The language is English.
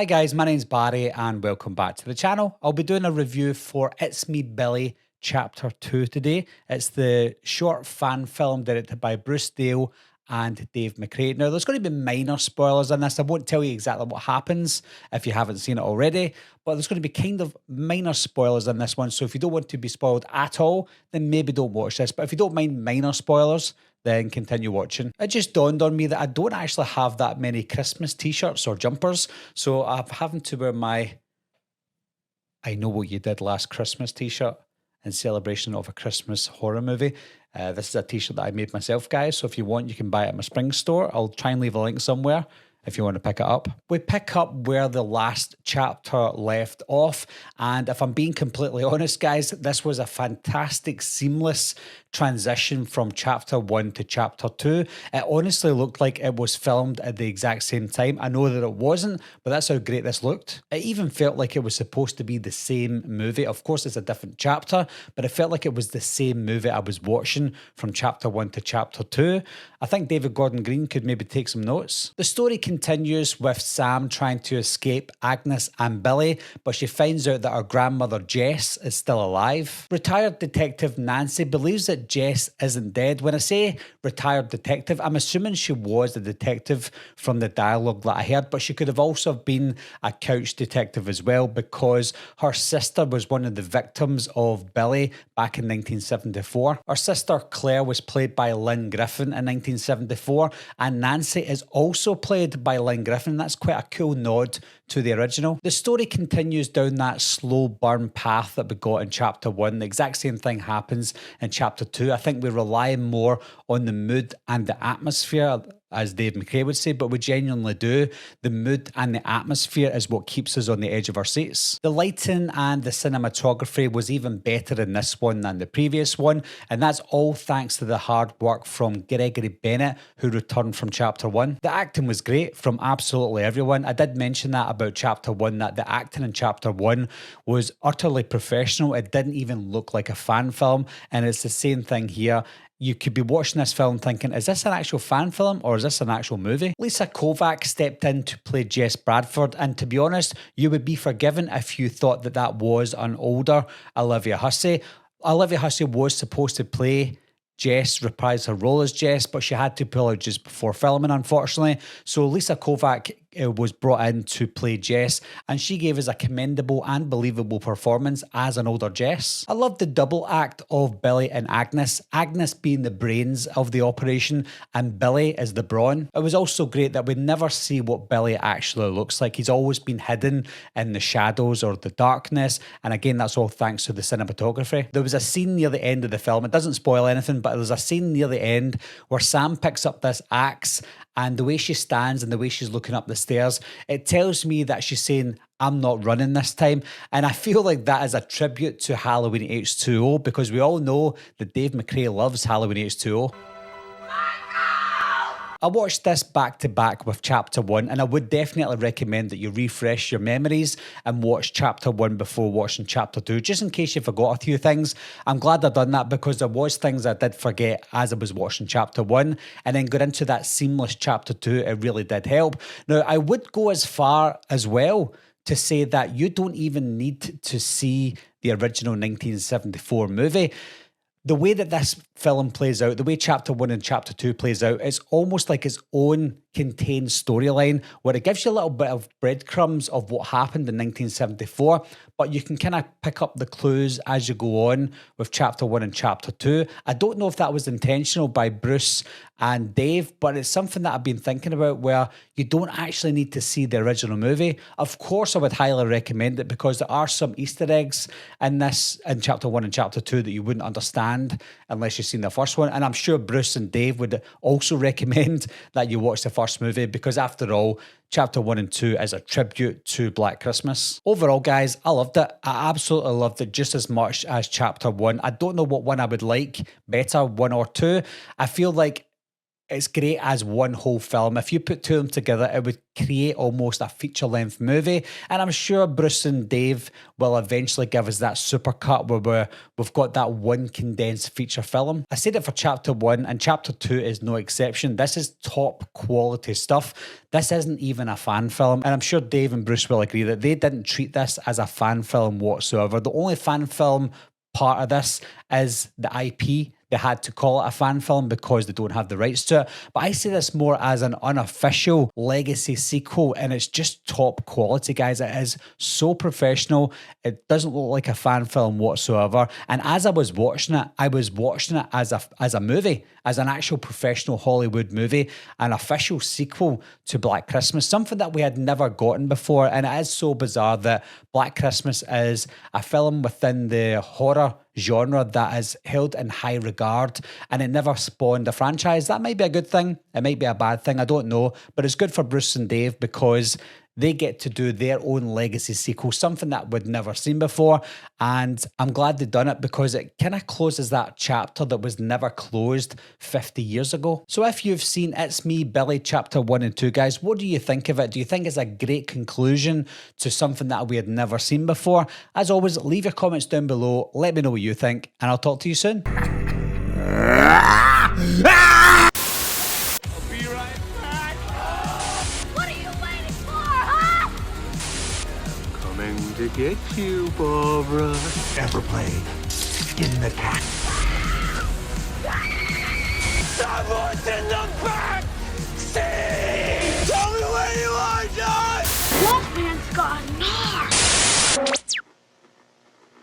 Hi guys, my name's Barry and welcome back to the channel. I'll be doing a review for It's Me Billy Chapter 2 today. It's the short fan film directed by Bruce Dale and Dave McCray. Now, there's going to be minor spoilers in this. I won't tell you exactly what happens if you haven't seen it already, but there's going to be kind of minor spoilers in this one. So if you don't want to be spoiled at all, then maybe don't watch this. But if you don't mind minor spoilers, then continue watching. It just dawned on me that I don't actually have that many Christmas t-shirts or jumpers, so I'm having to wear my I Know What You Did Last Christmas t-shirt in celebration of a Christmas horror movie. This is a t-shirt that I made myself, guys, so if you want, you can buy it at my Spring store. I'll try and leave a link somewhere if you want to pick it up. We pick up where the last chapter left off, and if I'm being completely honest, guys, this was a fantastic, seamless transition from chapter 1 to chapter 2. It honestly looked like it was filmed at the exact same time. I know that it wasn't, but that's how great this looked. It even felt like it was supposed to be the same movie. Of course, it's a different chapter, but it felt like it was the same movie I was watching from chapter 1 to chapter 2. I think David Gordon Green could maybe take some notes. The story continues with Sam trying to escape Agnes and Billy, but she finds out that her grandmother Jess is still alive. Retired detective Nancy believes that Jess isn't dead. When I say retired detective, I'm assuming she was a detective from the dialogue that I heard, but she could have also been a couch detective as well, because her sister was one of the victims of Billy back in 1974. Her sister Claire was played by Lynn Griffin in 1974, and Nancy is also played by Lynn Griffin. That's quite a cool nod to the original. The story continues down that slow burn path that we got in chapter 1. The exact same thing happens in chapter 2. I think we rely more on the mood and the atmosphere, as Dave McCray would say, but we genuinely do. The mood and the atmosphere is what keeps us on the edge of our seats. The lighting and the cinematography was even better in this one than the previous one, and that's all thanks to the hard work from Gregory Bennett, who returned from chapter 1. The acting was great from absolutely everyone. I did mention that about chapter 1, that the acting in chapter 1 was utterly professional. It didn't even look like a fan film, and it's the same thing here. You could be watching this film thinking, is this an actual fan film or is this an actual movie? Lisa Kovac stepped in to play Jess Bradford, and to be honest, you would be forgiven if you thought that that was an older Olivia Hussey. Olivia Hussey was supposed to play Jess, reprise her role as Jess, but she had to pull out just before filming, unfortunately. So Lisa Kovac was brought in to play Jess, and she gave us a commendable and believable performance as an older Jess. I love the double act of Billy and Agnes, Agnes being the brains of the operation and Billy is the brawn. It was also great that we never see what Billy actually looks like. He's always been hidden in the shadows or the darkness, and again, that's all thanks to the cinematography. There was a scene near the end of the film, it doesn't spoil anything, but there's a scene near the end where Sam picks up this axe, and the way she stands and the way she's looking up the stairs, it tells me that she's saying, I'm not running this time. And I feel like that is a tribute to Halloween H2O, because we all know that Dave McCray loves Halloween H2O. I watched this back to back with chapter 1, and I would definitely recommend that you refresh your memories and watch chapter 1 before watching chapter 2, just in case you forgot a few things. I'm glad I've done that, because there was things I did forget as I was watching chapter 1, and then got into that seamless chapter 2. It really did help. Now, I would go as far as well to say that you don't even need to see the original 1974 movie. The way that this film plays out, the way chapter 1 and chapter 2 plays out, it's almost like its own contained storyline, where it gives you a little bit of breadcrumbs of what happened in 1974, but you can kind of pick up the clues as you go on with chapter 1 and chapter 2. I don't know if that was intentional by Bruce and Dave, but it's something that I've been thinking about, where you don't actually need to see the original movie. Of course, I would highly recommend it, because there are some Easter eggs in this, in chapter 1 and chapter 2, that you wouldn't understand unless you've seen the first one. And I'm sure Bruce and Dave would also recommend that you watch the first movie, because after all, chapter 1 and 2 is a tribute to Black Christmas. Overall, guys, I loved it. I absolutely loved it just as much as chapter 1. I don't know what one I would like better, 1 or 2. I feel like it's great as one whole film. If you put two of them together, it would create almost a feature-length movie. And I'm sure Bruce and Dave will eventually give us that super cut where we've got that one condensed feature film. I said it for chapter 1, and chapter 2 is no exception. This is top quality stuff. This isn't even a fan film. And I'm sure Dave and Bruce will agree that they didn't treat this as a fan film whatsoever. The only fan film part of this is the IP. They had to call it a fan film because they don't have the rights to it. But I see this more as an unofficial legacy sequel, and it's just top quality, guys. It is so professional. It doesn't look like a fan film whatsoever. And as I was watching it as a movie, as an actual professional Hollywood movie, an official sequel to Black Christmas, something that we had never gotten before. And it is so bizarre that Black Christmas is a film within the horror genre that is held in high regard, and it never spawned a franchise. That might be a good thing. It might be a bad thing. I don't know. But it's good for Bruce and Dave because they get to do their own legacy sequel, something that we'd never seen before. And I'm glad they've done it because it kind of closes that chapter that was never closed 50 years ago. So if you've seen It's Me, Billy, chapter 1 and 2, guys, what do you think of it? Do you think it's a great conclusion to something that we had never seen before? As always, leave your comments down below. Let me know what you think, and I'll talk to you soon. To get you, Barbara. Ever played Skin the Cat? Someone's in the back!